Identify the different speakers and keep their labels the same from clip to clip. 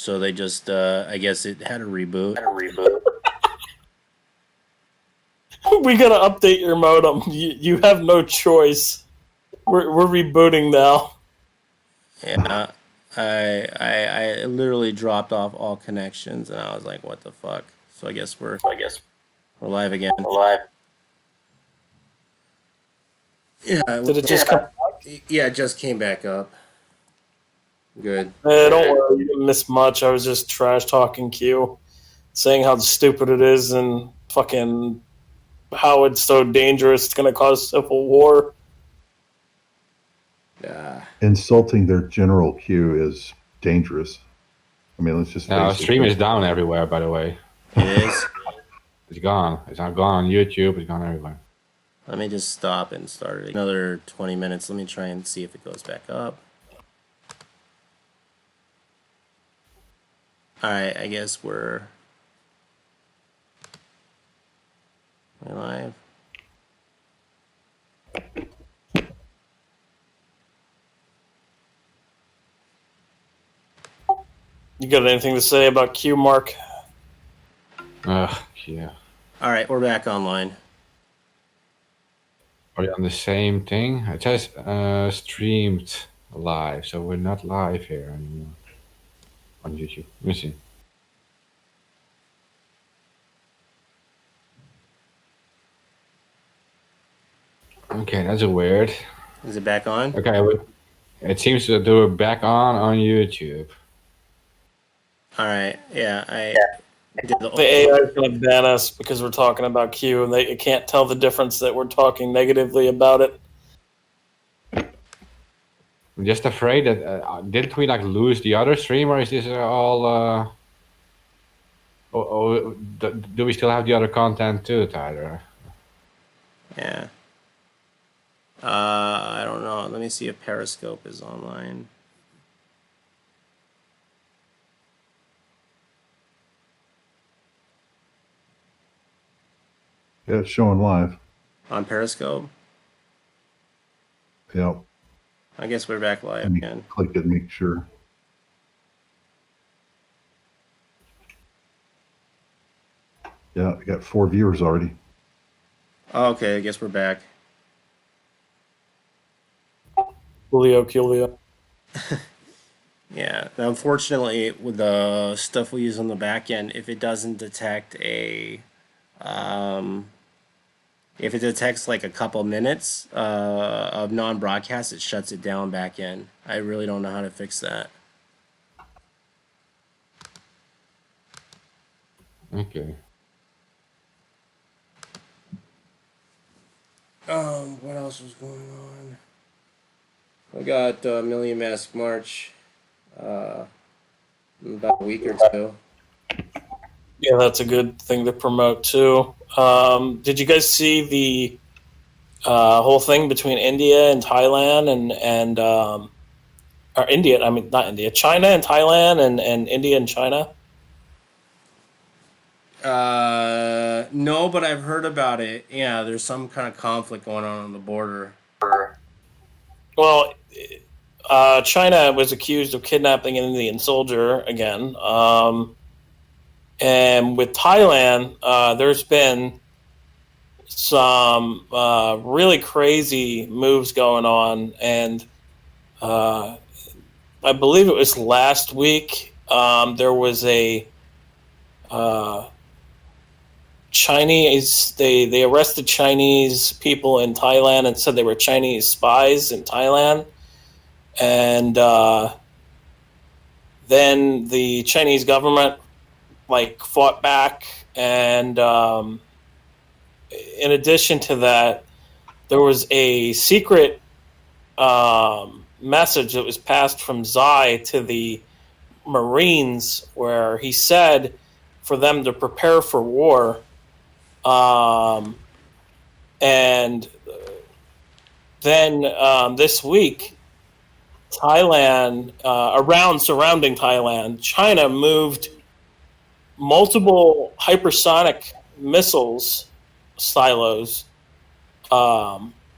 Speaker 1: so they just I guess it had a reboot.
Speaker 2: We gotta update your modem. You have no choice. We're rebooting now.
Speaker 1: Yeah, I literally dropped off all connections, and I was like, "What the fuck?" So I guess we're live again. Yeah,
Speaker 2: Did it just come?
Speaker 1: yeah, it just came back up. Good.
Speaker 2: Don't worry, you didn't miss much. I was just trash talking Q, saying how stupid it is and fucking how it's so dangerous. It's gonna cause civil war.
Speaker 1: Yeah.
Speaker 3: Insulting their general Q is dangerous. I mean, let's just face
Speaker 4: Our
Speaker 3: it.
Speaker 4: stream is down everywhere, by the way.
Speaker 1: It is.
Speaker 4: It's gone. It's not gone on YouTube. It's gone everywhere.
Speaker 1: Let me just stop and start it. Another 20 minutes. Let me try and see if it goes back up. Alright, I guess we're live.
Speaker 2: You got anything to say about Q, Mark?
Speaker 4: Yeah.
Speaker 1: Alright, we're back online.
Speaker 4: Are you on the same thing? It says streamed live, so we're not live here anymore on YouTube. Let me see. Okay, that's weird.
Speaker 1: Is it back on?
Speaker 4: Okay, it seems that we're back on YouTube.
Speaker 1: Alright, yeah, I did
Speaker 2: The AI is going to ban us because we're talking about Q, and they can't tell the difference that we're talking negatively about it.
Speaker 4: I'm just afraid that didn't we like lose the other stream, or is this all? Do we still have the other content too, Tyler?
Speaker 1: Yeah. I don't know. Let me see if Periscope is online.
Speaker 3: Yeah, it's showing live.
Speaker 1: On Periscope?
Speaker 3: Yep.
Speaker 1: I guess we're back live
Speaker 3: Let me
Speaker 1: again.
Speaker 3: click it and make sure. Yeah, I got 4 viewers already.
Speaker 1: Oh, okay, I guess we're back.
Speaker 2: Julio.
Speaker 1: Yeah. Now, unfortunately, with the stuff we use on the back end, if it doesn't detect if it detects like a couple minutes of non-broadcast, it shuts it down back end. I really don't know how to fix that.
Speaker 4: Okay.
Speaker 1: What else was going on? I got Million Mask March in about a week or two.
Speaker 2: Yeah, that's a good thing to promote too. Did you guys see the whole thing between India and Thailand or India? I mean, not India, China and Thailand, and India and China.
Speaker 1: No, but I've heard about it. Yeah, there's some kind of conflict going on the border.
Speaker 2: Well, China was accused of kidnapping an Indian soldier again. And with Thailand, there's been some really crazy moves going on. And I believe it was last week, there was a Chinese, they arrested Chinese people in Thailand and said they were Chinese spies in Thailand. And then the Chinese government fought back, and in addition to that, there was a secret message that was passed from Xi to the Marines where he said for them to prepare for war. And then this week, Thailand, around surrounding Thailand, China moved multiple hypersonic missiles silos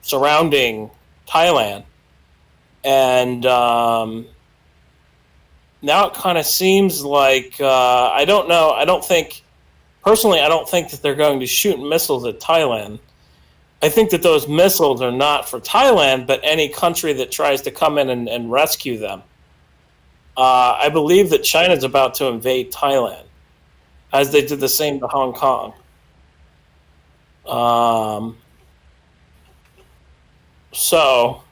Speaker 2: surrounding Thailand. And now it kind of seems like I don't know. I don't think that they're going to shoot missiles at Thailand. I think that those missiles are not for Thailand, but any country that tries to come in and rescue them. I believe that China's about to invade Thailand, as they did the same to Hong Kong. So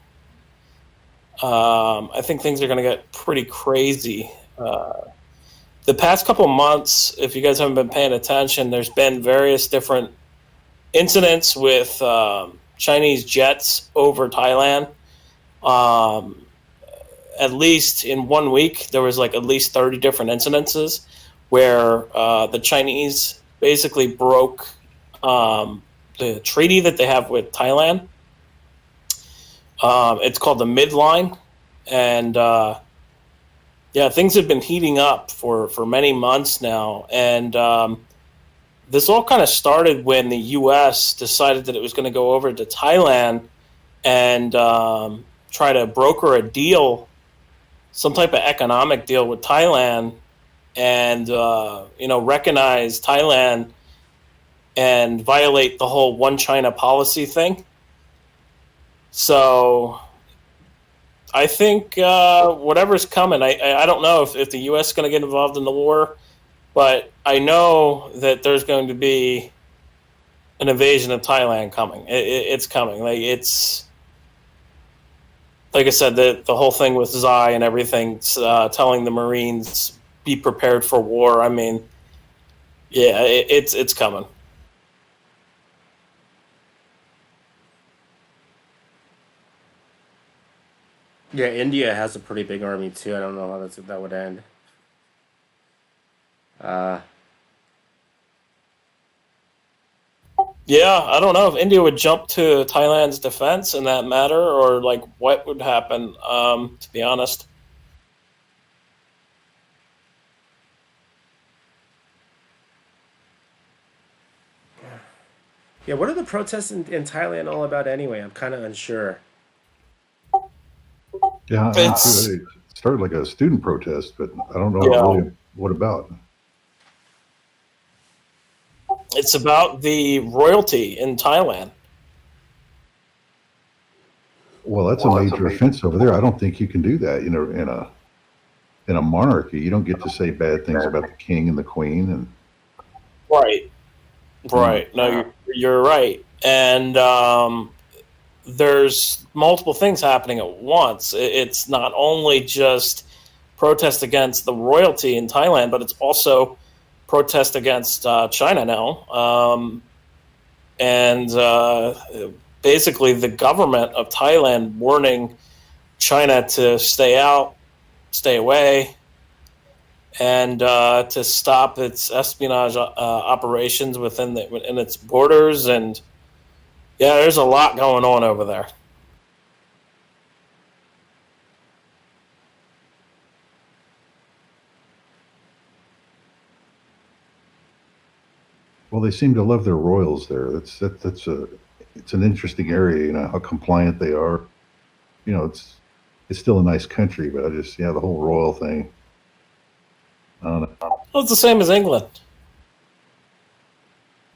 Speaker 2: I think things are going to get pretty crazy. The past couple months, if you guys haven't been paying attention, there's been various different incidents with Chinese jets over Thailand. At least in 1 week, there was like at least 30 different incidences where the Chinese basically broke the treaty that they have with Thailand. It's called the Midline, and things have been heating up for many months now, and this all kind of started when the U.S. decided that it was going to go over to Thailand and try to broker a deal, some type of economic deal with Thailand, and recognize Thailand and violate the whole one China policy thing. So I think whatever's coming, I don't know if the U.S. is going to get involved in the war, but I know that there's going to be an invasion of Thailand coming. It's coming. Like I said, the whole thing with Zai and everything, telling the Marines be prepared for war. I mean, yeah, it's coming.
Speaker 1: Yeah, India has a pretty big army too. I don't know how that would end.
Speaker 2: Yeah, I don't know if India would jump to Thailand's defense in that matter, or like what would happen. To be honest,
Speaker 1: Yeah, what are the protests in Thailand all about anyway? I'm kind of unsure.
Speaker 3: Yeah,
Speaker 2: It's-
Speaker 3: it started like a student protest, but I don't know
Speaker 2: Yeah.
Speaker 3: really what about.
Speaker 2: it's about the royalty in Thailand.
Speaker 3: Well, that's a major offense over there. I don't think you can do that. You know, in a monarchy, you don't get to say bad things about the king and the queen. And
Speaker 2: Right. No, you're right. And there's multiple things happening at once. It's not only just protest against the royalty in Thailand, but it's also protest against China now. And basically, the government of Thailand warning China to stay out, stay away, and to stop its espionage operations within its borders. And yeah, there's a lot going on over there.
Speaker 3: well, they seem to love their royals there. It's an interesting area. You know how compliant they are. You know, it's still a nice country, but the whole royal thing. I don't know.
Speaker 2: Well, it's the same as England.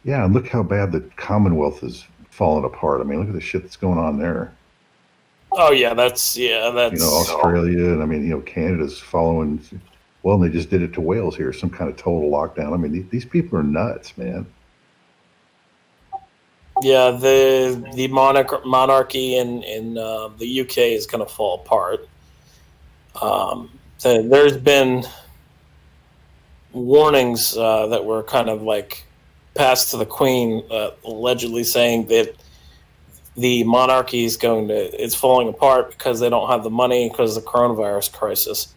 Speaker 3: Yeah, and look how bad the Commonwealth is falling apart. I mean, look at the shit that's going on there.
Speaker 2: Oh yeah, that's
Speaker 3: You know, Australia, and I mean, Canada's following. Well, and they just did it to Wales here, some kind of total lockdown. I mean, these people are nuts, man.
Speaker 2: yeah. The monarchy in the UK is going to fall apart. So there's been warnings that were kind of like passed to the Queen, allegedly saying that the monarchy it's falling apart because they don't have the money because of the coronavirus crisis,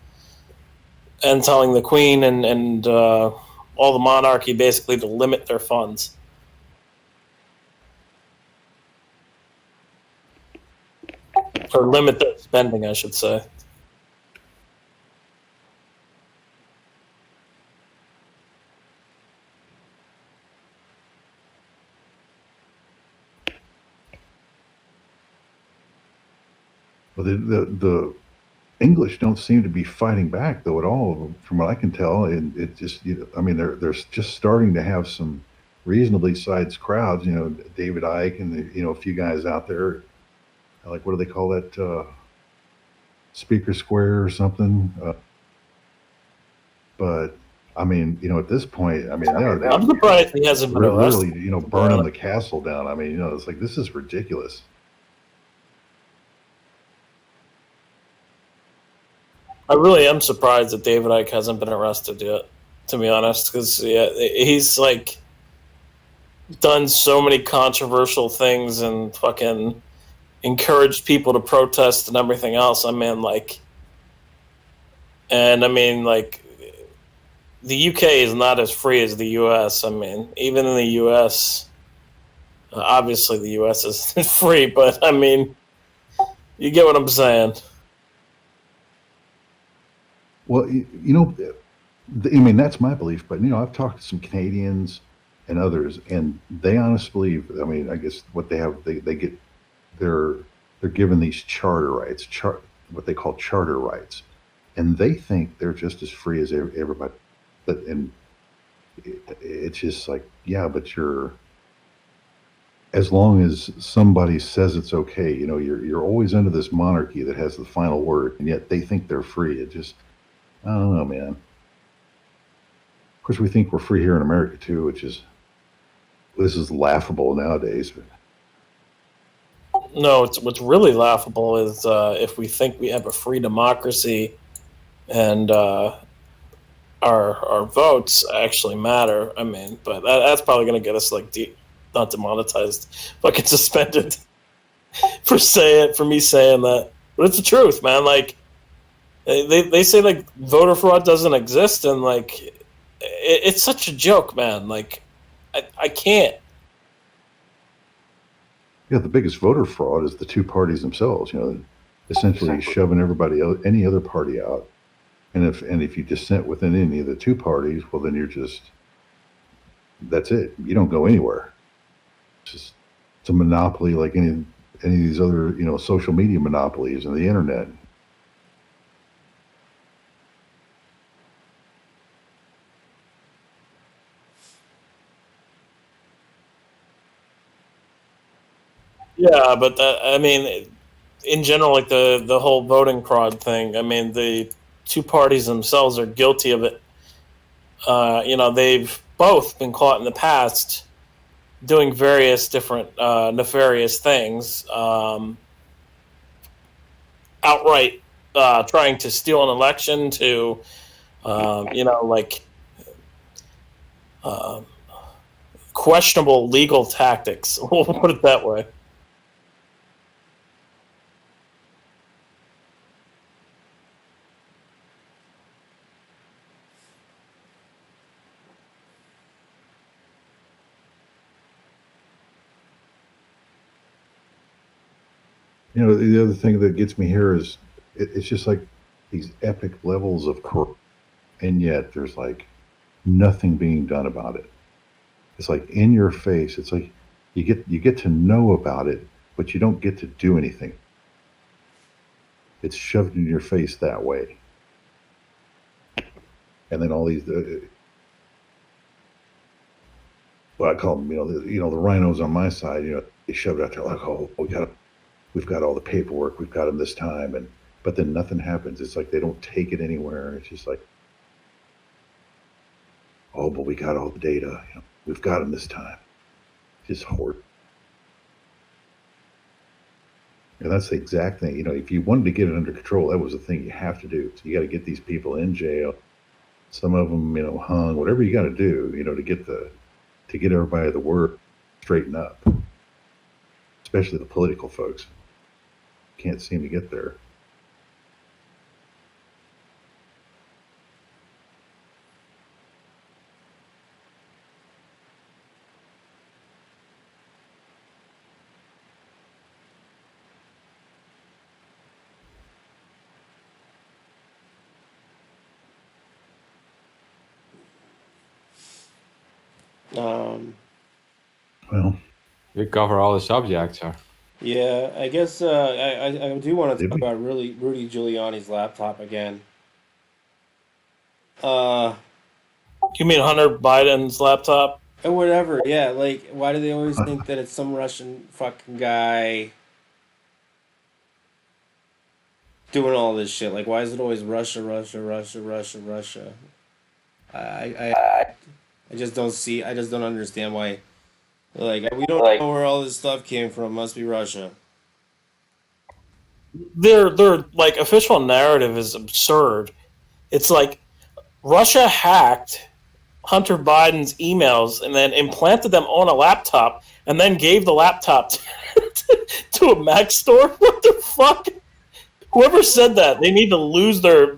Speaker 2: and telling the Queen and all the monarchy basically to limit their funds. Or limit their spending, I should say.
Speaker 3: Well, the English don't seem to be fighting back though at all, from what I can tell. And it just, I mean, they're just starting to have some reasonably sized crowds. You know, David Icke and a few guys out there. Like, what do they call that? Speaker Square or something. But I mean, at this point, I mean,
Speaker 2: I'm surprised he hasn't been arrested.
Speaker 3: literally, burning the castle down. I mean, it's like, this is ridiculous.
Speaker 2: I really am surprised that David Icke hasn't been arrested yet, to be honest, because he's like done so many controversial things and fucking encouraged people to protest and everything else. I mean, like, the UK is not as free as the US. I mean, even in the US, obviously the US isn't free, but I mean, you get what I'm saying.
Speaker 3: Well, I mean, that's my belief, but I've talked to some Canadians and others, and they honestly believe. I mean, I guess what they have, they get, they're given these charter rights, what they call charter rights, and they think they're just as free as everybody. And it's just like, yeah, but as long as somebody says it's okay, you're always under this monarchy that has the final word, and yet they think they're free. It just, I don't know, man. Of course, we think we're free here in America too, this is laughable nowadays.
Speaker 2: No, what's really laughable is if we think we have a free democracy and our votes actually matter. I mean, but that's probably going to get us like not demonetized, fucking suspended for me saying that. But it's the truth, man. Like they say like voter fraud doesn't exist, and like it's such a joke, man. Like I can't.
Speaker 3: Yeah, the biggest voter fraud is the two parties themselves. Essentially shoving everybody else, any other party out. And if you dissent within any of the two parties, well, then that's it. You don't go anywhere. It's a monopoly like any of these other, social media monopolies and the internet.
Speaker 2: Yeah, but I mean, in general, like the whole voting fraud thing. I mean, the two parties themselves are guilty of it. They've both been caught in the past doing various different nefarious things, outright trying to steal an election, to questionable legal tactics. We'll put it that way.
Speaker 3: The other thing that gets me here is it's just like these epic levels of corruption, and yet there's like nothing being done about it. It's like in your face. It's like you get to know about it, but you don't get to do anything. It's shoved in your face that way. And then all these, I call them, the rhinos on my side, they shove it out there like, oh, we've got all the paperwork, we've got them this time, but then nothing happens. It's like they don't take it anywhere. It's just like, oh, but we got all the data. We've got them this time. Just hoard. And that's the exact thing. If you wanted to get it under control, that was the thing you have to do. So you got to get these people in jail. Some of them, hung. Whatever you got to do, to get everybody the word straighten up. Especially the political folks. Can't seem to get there. Well,
Speaker 4: We cover all the subjects, sir.
Speaker 1: Yeah, I guess I do want to
Speaker 3: Did
Speaker 1: talk
Speaker 3: we?
Speaker 1: about really Rudy Giuliani's laptop again. Uh,
Speaker 2: You mean Hunter Biden's laptop?
Speaker 1: or whatever. Yeah, like why do they always think that it's some Russian fucking guy doing all this shit? Like, why is it always Russia, Russia, Russia, Russia, Russia? I I I just don't see. I just don't understand why. Like, we don't know where all this stuff came from. Must be Russia.
Speaker 2: Their like official narrative is absurd. It's like Russia hacked Hunter Biden's emails and then implanted them on a laptop and then gave the laptop to a Mac store. What the fuck? Whoever said that, they need to lose their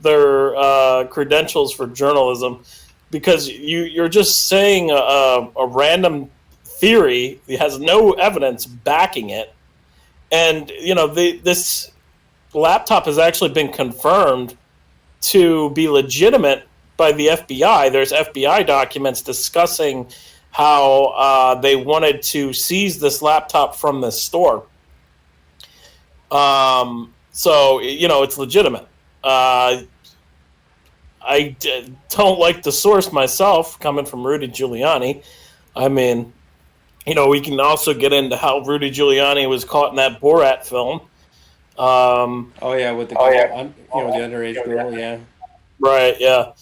Speaker 2: credentials for journalism, because you're just saying a random theory that has no evidence backing it. And this laptop has actually been confirmed to be legitimate by the FBI. There's FBI documents discussing how they wanted to seize this laptop from this store. So it's legitimate. Don't like the source myself, coming from Rudy Giuliani. I mean, we can also get into how Rudy Giuliani was caught in that Borat film.
Speaker 1: Oh yeah, with the the underage girl. Yeah.
Speaker 2: Right. Yeah.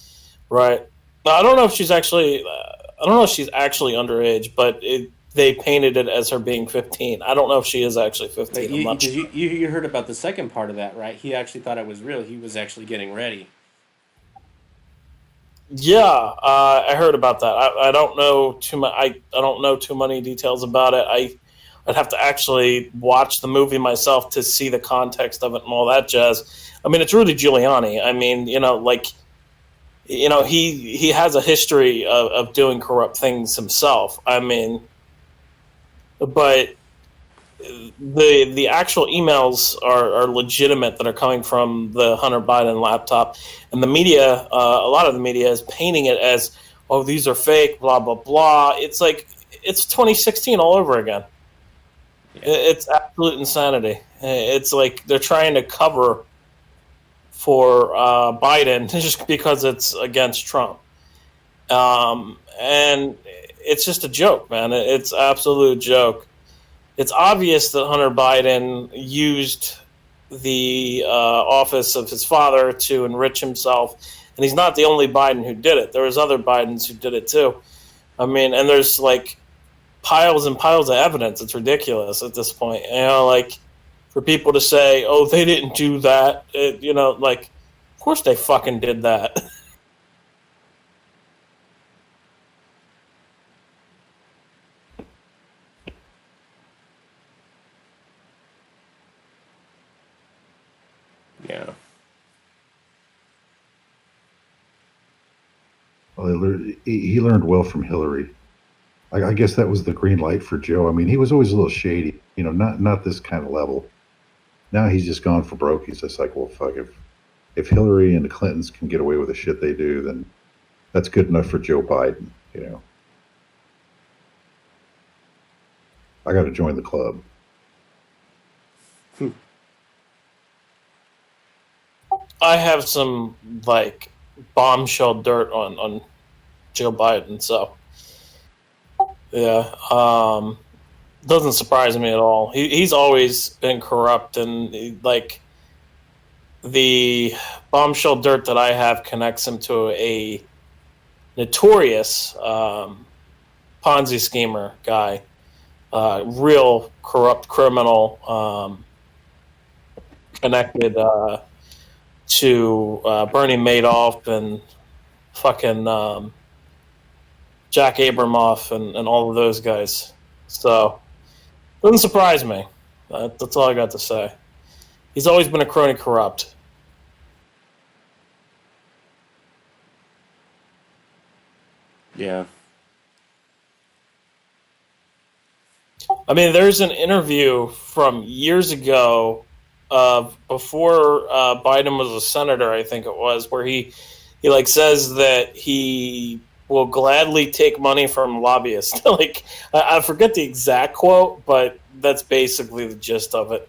Speaker 2: Right. Now, I don't know if she's actually. I don't know if she's actually underage, but they painted it as her being 15. I don't know if she is actually 15.
Speaker 1: Like, you heard about the second part of that, right? He actually thought it was real. He was actually getting ready.
Speaker 2: Yeah, I heard about that. I don't know too much. I don't know too many details about it. I'd have to actually watch the movie myself to see the context of it and all that jazz. I mean, it's Rudy Giuliani. I mean, he has a history of doing corrupt things himself. I mean, but the actual emails are legitimate that are coming from the Hunter Biden laptop, and the media, a lot of the media is painting it as, oh, these are fake, blah blah blah. It's like it's 2016 all over again. It's absolute insanity. It's like they're trying to cover for Biden just because it's against Trump, and it's just a joke, man. It's absolute joke. It's obvious that Hunter Biden used the office of his father to enrich himself, and he's not the only Biden who did it. There was other Bidens who did it too. I mean, and there's like piles and piles of evidence. It's ridiculous at this point. Like for people to say, "Oh, they didn't do that," like of course they fucking did that.
Speaker 1: Yeah.
Speaker 3: Well, he learned well from Hillary. I guess that was the green light for Joe. I mean, he was always a little shady, not this kind of level. Now he's just gone for broke. He's just like, well, fuck, if Hillary and the Clintons can get away with the shit they do, then that's good enough for Joe Biden. I got to join the club.
Speaker 2: I have some like bombshell dirt on Joe Biden, so yeah, doesn't surprise me at all. He's always been corrupt, and like the bombshell dirt that I have connects him to a notorious Ponzi schemer guy, real corrupt criminal, connected to Bernie Madoff and fucking Jack Abramoff and all of those guys. So, doesn't surprise me. That's all I got to say. He's always been a crony corrupt.
Speaker 1: Yeah.
Speaker 2: I mean, there's an interview from years ago, before Biden was a senator, I think it was, where he like says that he will gladly take money from lobbyists. Like I forget the exact quote, but that's basically the gist of it.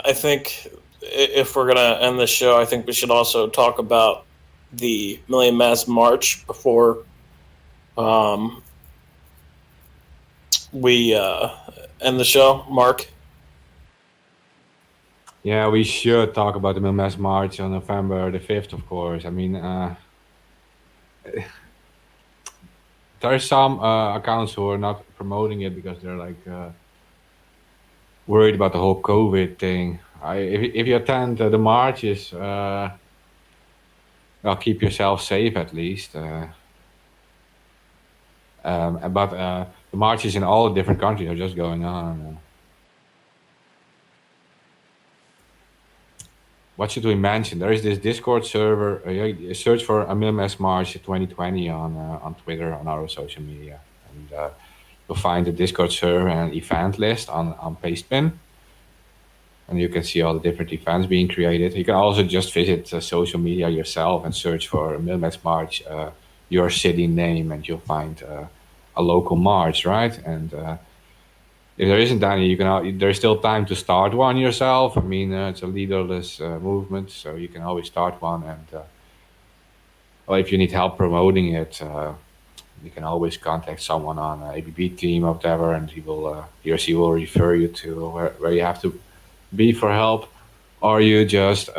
Speaker 2: I think if we're gonna end the show, I think we should also talk about the Million Mass March before um, we end the show. Mark.
Speaker 4: Yeah, we should talk about the Mass March on November the 5th, of course. I mean, there are some accounts who are not promoting it because they're like worried about the whole COVID thing. If you attend the marches, well, keep yourself safe at least. But the marches in all different countries are just going on. What should we mention? There is this Discord server. Search for AmilMS March 2020 on Twitter, on our social media, and you'll find the Discord server and event list on Pastebin, and you can see all the different events being created. You can also just visit social media yourself and search for AmilMS March, your city name, and you'll find a local march, right? And if there isn't any, there's still time to start one yourself. I mean, it's a leaderless movement, so you can always start one. And well, if you need help promoting it, you can always contact someone on ABB team or whatever, and he or she will refer you to where you have to be for help, or you just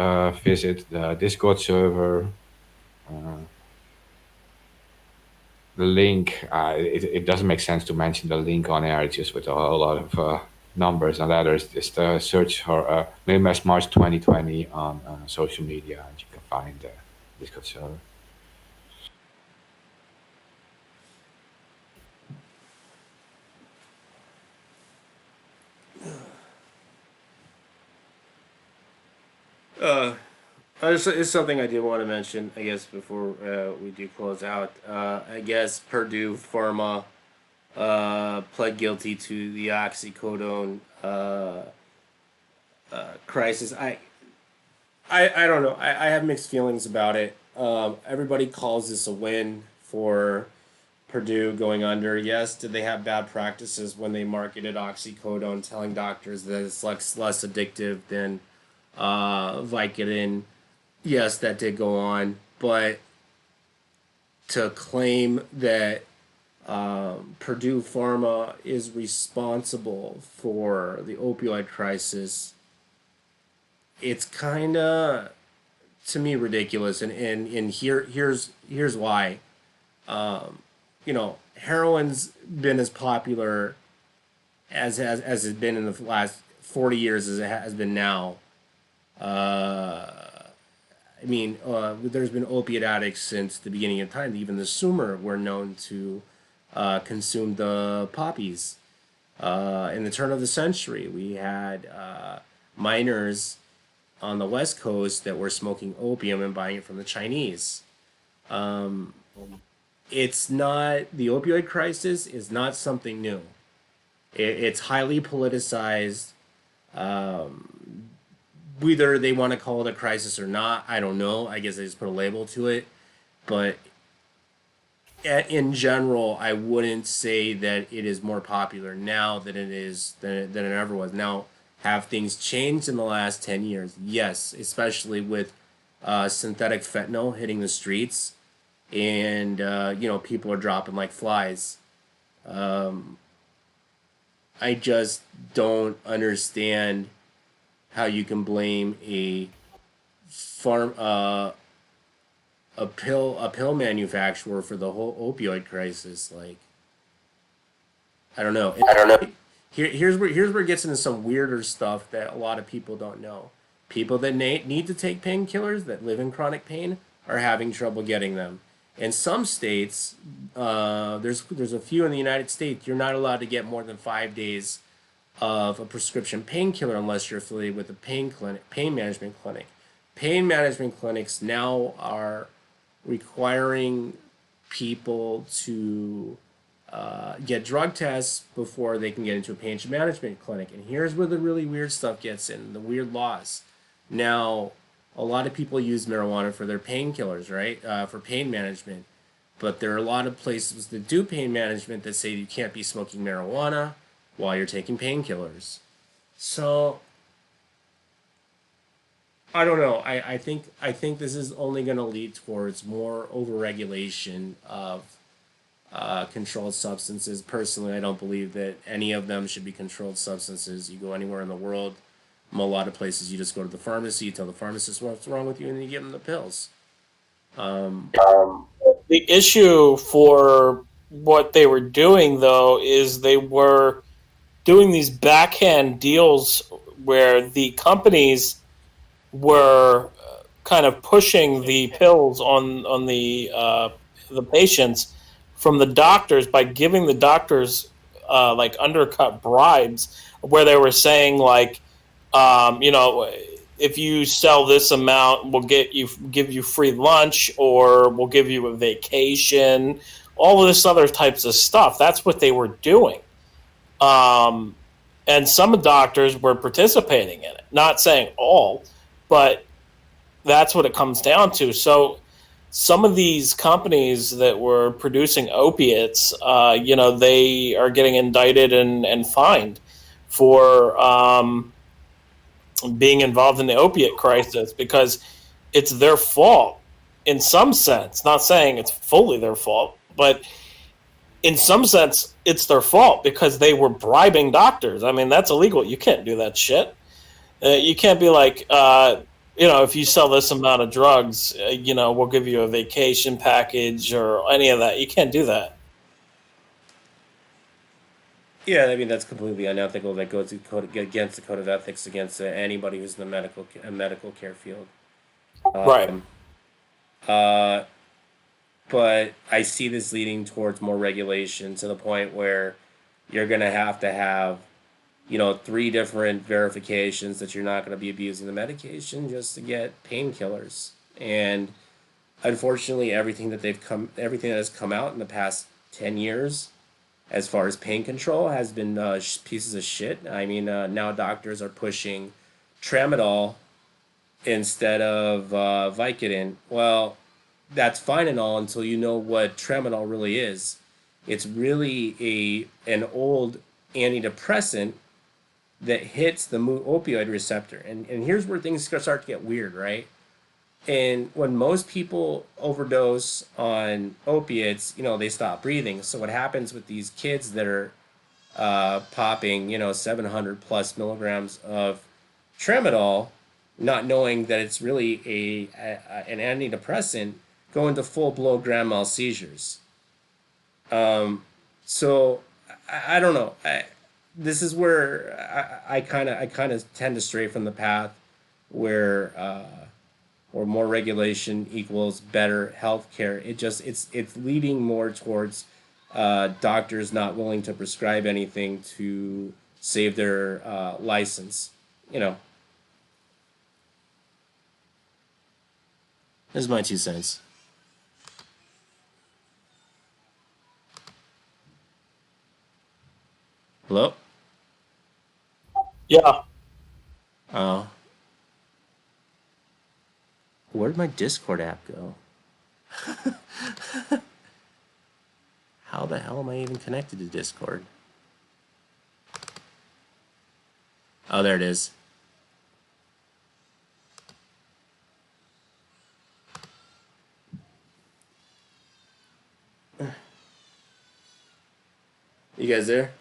Speaker 4: visit the Discord server. The link, it doesn't make sense to mention the link on air. It's just with a whole lot of numbers and letters. Just search for MMS March 2020 on social media, and you can find Discord server.
Speaker 1: It's something I did want to mention, I guess, before we do close out. I guess Purdue Pharma pled guilty to the oxycodone crisis. I don't know. I have mixed feelings about it. Everybody calls this a win for Purdue going under. Yes, did they have bad practices when they marketed oxycodone, telling doctors that it's less addictive than Vicodin? Yes, that did go on, but to claim that Purdue Pharma is responsible for the opioid crisis, it's kind of, to me, ridiculous. And here's why. Heroin's been as popular as it's been in the last 40 years as it has been now. There's been opiate addicts since the beginning of time. Even the Sumer were known to consume the poppies. In the turn of the century, we had miners on the West Coast that were smoking opium and buying it from the Chinese. It's not, the opioid crisis is not something new. It's highly politicized. Whether they want to call it a crisis or not, I don't know. I guess they just put a label to it. But in general, I wouldn't say that it is more popular now than it ever was. Now, have things changed in the last 10 years? Yes, especially with synthetic fentanyl hitting the streets, and people are dropping like flies. I just don't understand how you can blame a pill manufacturer for the whole opioid crisis. Like, I don't know. Here's where it gets into some weirder stuff that a lot of people don't know. People that need to take painkillers that live in chronic pain are having trouble getting them. In some states, there's a few in the United States, you're not allowed to get more than 5 days of a prescription painkiller unless you're affiliated with a pain management clinic. Pain management clinics now are requiring people to get drug tests before they can get into a pain management clinic. And here's where the really weird stuff gets in, the weird laws. Now, a lot of people use marijuana for their painkillers, right? For pain management. But there are a lot of places that do pain management that say you can't be smoking marijuana while you're taking painkillers. So I don't know. I think this is only going to lead towards more overregulation of controlled substances. Personally, I don't believe that any of them should be controlled substances. You go anywhere in the world, a lot of places, you just go to the pharmacy, you tell the pharmacist what's wrong with you, and you give them the pills.
Speaker 2: The issue for what they were doing, though, is they were doing these backhand deals where the companies were kind of pushing the pills on the patients from the doctors by giving the doctors like undercut bribes, where they were saying like, if you sell this amount, we'll give you free lunch, or we'll give you a vacation, all of this other types of stuff. That's what they were doing. And some doctors were participating in it. Not saying all, but that's what it comes down to. So some of these companies that were producing opiates, they are getting indicted and fined for being involved in the opiate crisis, because it's their fault in some sense. Not saying it's fully their fault, but in some sense it's their fault because they were bribing doctors. I mean, that's illegal. You can't do that shit. You can't be like, if you sell this amount of drugs, we'll give you a vacation package or any of that. You can't do that.
Speaker 1: Yeah, I mean that's completely unethical. That goes against the code of ethics against anybody who's in the medical care field.
Speaker 2: Right.
Speaker 1: Uh, but I see this leading towards more regulation to the point where you're gonna have to have, three different verifications that you're not going to be abusing the medication just to get painkillers. And unfortunately, everything that has come out in the past 10 years as far as pain control has been pieces of shit. I mean, now doctors are pushing tramadol instead of Vicodin. Well, that's fine and all until you know what tramadol really is. It's really an old antidepressant that hits the opioid receptor. And here's where things start to get weird, right? And when most people overdose on opiates, they stop breathing. So what happens with these kids that are popping, 700 plus milligrams of tramadol, not knowing that it's really an antidepressant, go into full blown grand mal seizures. So I don't know. This is where I kind of tend to stray from the path where more regulation equals better healthcare. It's leading more towards doctors not willing to prescribe anything to save their license. This is my 2 cents. Hello?
Speaker 2: Yeah.
Speaker 1: Oh. Where'd my Discord app go? How the hell am I even connected to Discord? Oh, there it is. You guys there?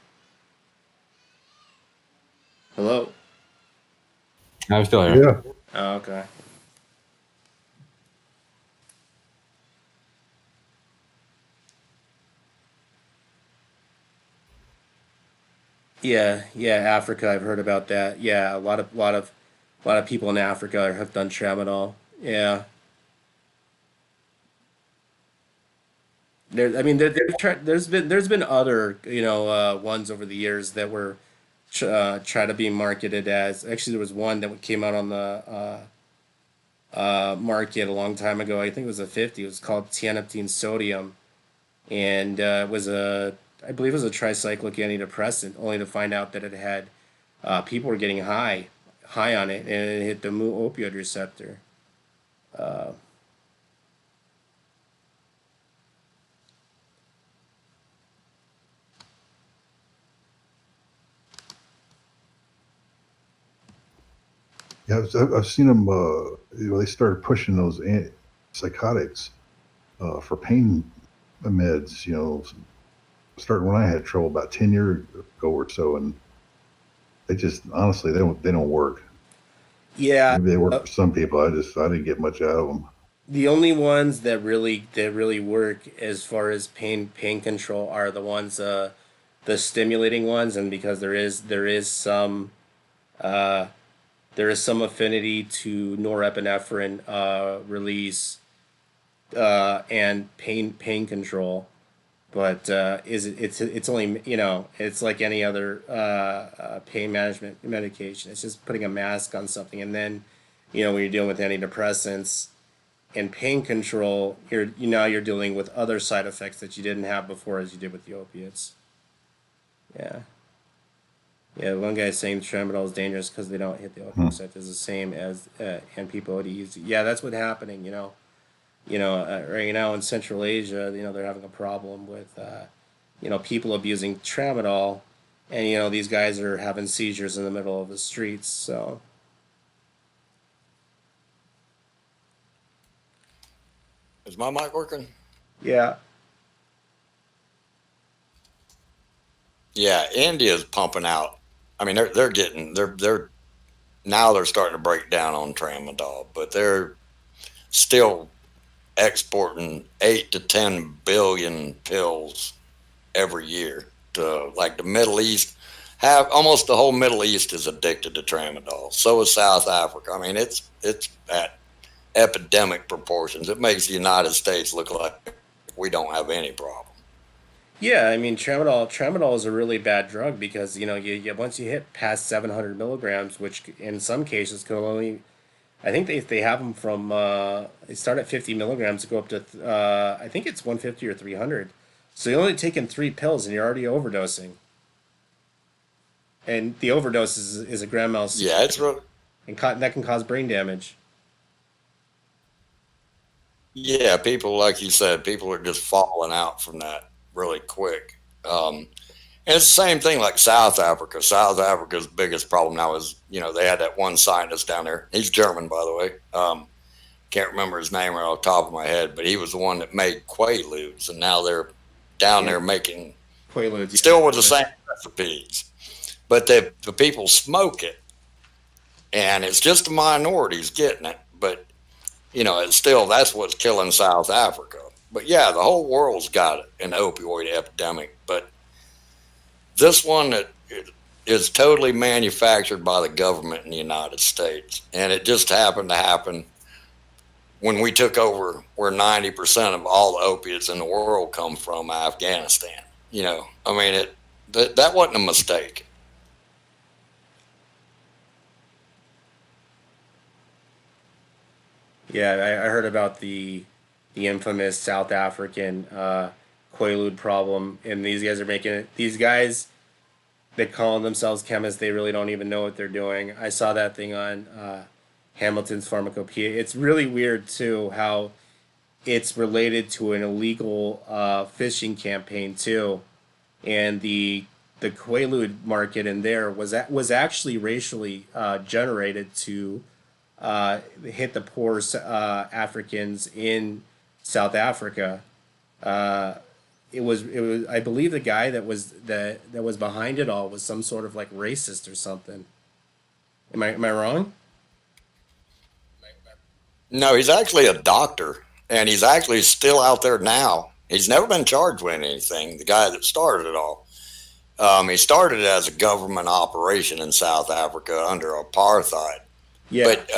Speaker 1: Hello?
Speaker 4: I'm still here.
Speaker 3: Yeah.
Speaker 1: Oh, okay. Yeah, Africa. I've heard about that. Yeah, a lot of people in Africa have done tramadol. Yeah, there's been other ones over the years that were try to be marketed as. Actually, there was one that came out on the market a long time ago. I think it was the 50s. It was called tianeptine sodium, and it was I believe it was a tricyclic antidepressant. Only to find out that it had people were getting high on it, and it hit the mu opioid receptor. Uh,
Speaker 3: Yeah, I've seen them. They started pushing those psychotics for pain meds. Starting when I had trouble about 10 years ago or so, and they just honestly they don't work.
Speaker 1: yeah,
Speaker 3: Maybe they work
Speaker 1: uh,
Speaker 3: for some people. I didn't get much out of them.
Speaker 1: the only ones that really work as far as pain control are the ones the stimulating ones, and because uh, there is some affinity to norepinephrine release and pain control. But it's only, it's like any other pain management medication. It's just putting a mask on something, and then when you're dealing with antidepressants and pain control, you're dealing with other side effects that you didn't have before as you did with the opiates. Yeah. Yeah, one guy saying tramadol is dangerous because they don't hit the opioid
Speaker 3: Hmm.
Speaker 1: receptor is the same as NP-ODs. Yeah, that's what's happening. Right now in Central Asia, they're having a problem with people abusing tramadol, and these guys are having seizures in the middle of the streets. So
Speaker 5: Is my mic working?
Speaker 1: yeah,
Speaker 5: Yeah, India's pumping out. I mean, they're now they're starting to break down on tramadol, but they're still exporting 8 to 10 billion pills every year to like the Middle East. Have almost the whole Middle East is addicted to tramadol. So is South Africa. I mean, it's at epidemic proportions. It makes the United States look like we don't have any problem.
Speaker 1: yeah. I mean, tramadol is a really bad drug because once you hit past 700 milligrams, which in some cases can only, I think they have them from they start at 50 milligrams to go up to I think it's 150 or 300. So you're only taking 3 pills and you're already overdosing, and the overdose is a grand mal
Speaker 5: Yeah, it's real.
Speaker 1: and that can cause brain damage.
Speaker 5: Yeah, people, like you said, people are just falling out from that really quick. And it's the same thing like South Africa. South Africa's biggest problem now is, they had that one scientist down there. He's German, by the way. Can't remember his name right off the top of my head, but he was the one that made Quaaludes, and now they're down
Speaker 1: Yeah,
Speaker 5: there making
Speaker 1: Quaaludes. Yeah,
Speaker 5: still with the
Speaker 1: I've heard
Speaker 5: same recipes, but the people smoke it, and it's just the minorities getting it. But it's still that's what's killing South Africa. But yeah, the whole world's got an opioid epidemic. But this one that is totally manufactured by the government in the United States, and it just happened to happen when we took over, where 90% of all the opiates in the world come from Afghanistan. I mean that wasn't a mistake.
Speaker 1: Yeah, I heard about the infamous South African Quaalude problem, and these guys are making it. These guys that call themselves chemists, they really don't even know what they're doing. I saw that thing on Hamilton's Pharmacopoeia. It's really weird too how it's related to an illegal fishing campaign too, and the Quaalude market in there was actually racially generated to hit the poor Africans in South Africa. Uh, it was I believe the guy that was behind it all was some sort of like racist or something. Am I wrong?
Speaker 5: No, he's actually a doctor, and he's actually still out there now. He's never been charged with anything. The guy that started it all. He started it as a government operation in South Africa under apartheid,
Speaker 1: Yeah.
Speaker 5: but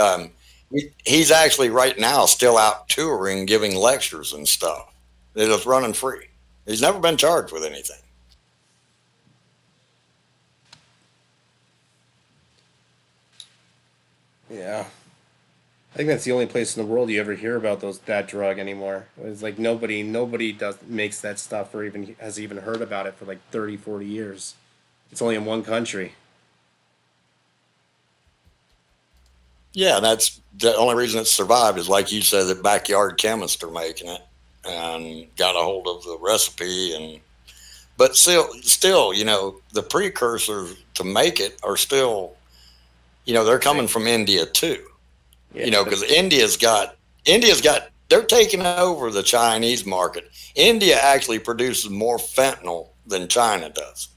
Speaker 5: he's actually right now still out touring, giving lectures and stuff. They're just running free. He's never been charged with anything.
Speaker 1: Yeah. I think that's the only place in the world you ever hear about that drug anymore. It's like nobody makes that stuff or even has even heard about it for like 30, 40 years. It's only in one country.
Speaker 5: Yeah, that's the only reason it's survived is like you said, that backyard chemists are making it and got a hold of the recipe. And but still, you know, the precursors to make it are still, you know, they're coming from India too.
Speaker 1: Yeah,
Speaker 5: You know, because India's got they're taking over the Chinese market. India actually produces more fentanyl than China does.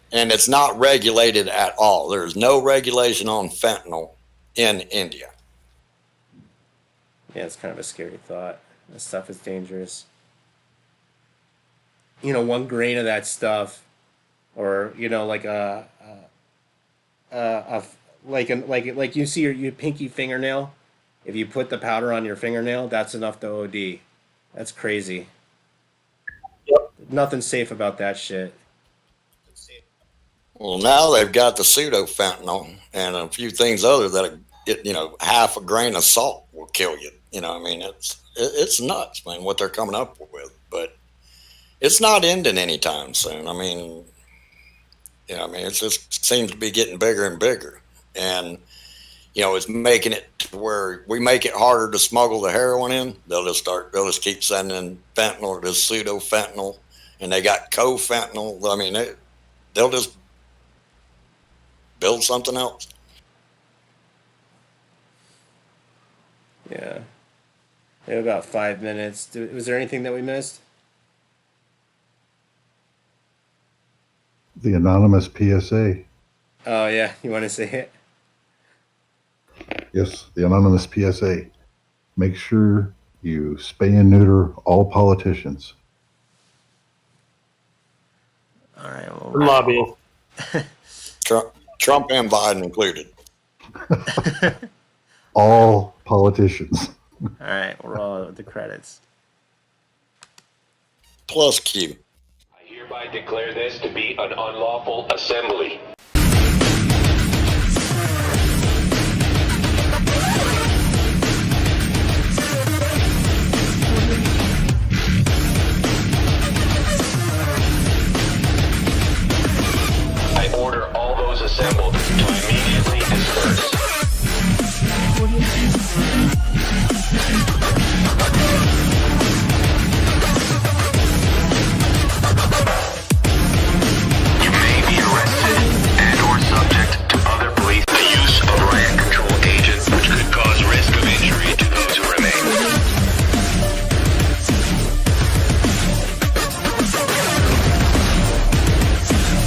Speaker 5: And it's not regulated at all. There's no regulation on fentanyl in India.
Speaker 1: yeah, it's kind of a scary thought. That stuff is dangerous. You know, one grain of that stuff, or you know, like a like you see your pinky fingernail. If you put the powder on your fingernail, that's enough to OD. That's crazy.
Speaker 2: Yep.
Speaker 1: Nothing safe about that shit.
Speaker 5: Well, now they've got the pseudo fentanyl and a few things other that, you know, half a grain of salt will kill you. You know, I mean, it's nuts, man, what they're coming up with. But it's not ending anytime soon. I mean, you know, I mean, it just seems to be getting bigger and bigger. And, you know, it's making it to where we make it harder to smuggle the heroin in. They'll just keep sending fentanyl, this pseudo fentanyl, and they got co-fentanyl. I mean, they'll just build something else.
Speaker 1: Yeah. We have about 5 minutes. Was there anything that we missed?
Speaker 3: The anonymous PSA.
Speaker 1: Oh yeah, you want to say it?
Speaker 3: Yes, the anonymous PSA. Make sure you spay and neuter all politicians.
Speaker 1: All right. Well,
Speaker 2: Lobby.
Speaker 5: Trump and Biden included.
Speaker 3: All politicians.
Speaker 1: all right. We're all at the credits.
Speaker 5: Plus Q.
Speaker 6: I hereby declare this to be an unlawful assembly.